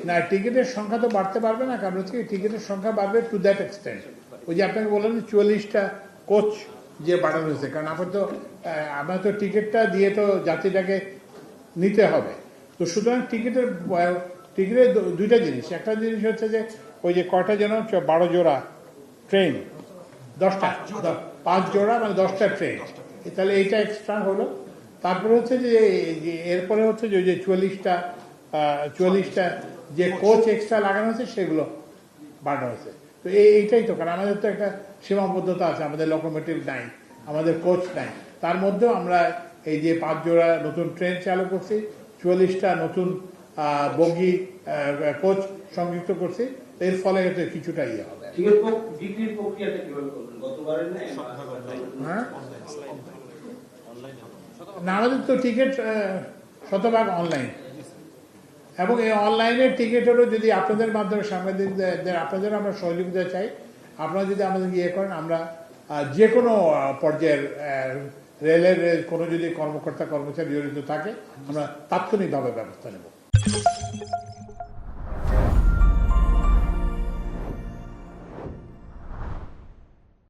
না টিকিটের সংখ্যা তো বাড়তে পারবে না, কারণ হচ্ছে টিকিটের সংখ্যা বাড়বে টু দ্যাট এক্সটেন্ট। ওই যে আপনাকে বললাম 44টা কোচ যে বাড়ানো হয়েছে, কারণ আমরা তো টিকিটটা দিয়ে তো যাত্রীটাকে নিতে হবে। তো সুতরাং টিকিটের দুইটা জিনিস, একটা জিনিস হচ্ছে যে ওই যে কয়টা যেন 12 জোড়া ট্রেন, 10টা 5 জোড়া মানে 10টা ট্রেন, তাহলে এইটা এক্সট্রা হলো। তারপরে হচ্ছে যে এরপরে হচ্ছে যে ওই যে 44টা যে কোচ এক্সট্রা লাগানো হয়েছে সেগুলো বাড়ানো হয়েছে। তো এইটাই তো, কারণ আমাদের তো একটা সীমাবদ্ধতা আছে, আমাদের লোকোমোটিভ নাই, আমাদের কোচ নাই। তার মধ্যেও আমরা এই যে 5 জোড়া নতুন ট্রেন চালু করছি, 44টা নতুন বগি কোচ সংযুক্ত করছি, এর ফলে কিছুটা ইয়ে হবে। না, আমাদের তো টিকিট শতভাগ অনলাইন, এবং এই অনলাইনের টিকিটেরও যদি আপনাদের মাধ্যমে সাংবাদিকদের আপনাদের আমরা সহযোগিতা চাই, আপনারা যদি আমাদের ইয়ে করেন, আমরা যে কোনো পর্যায়ের রেলের কোনো যদি কর্মকর্তা কর্মচারী জড়িত থাকে, আমরা তাৎক্ষণিকভাবে ব্যবস্থা নেব।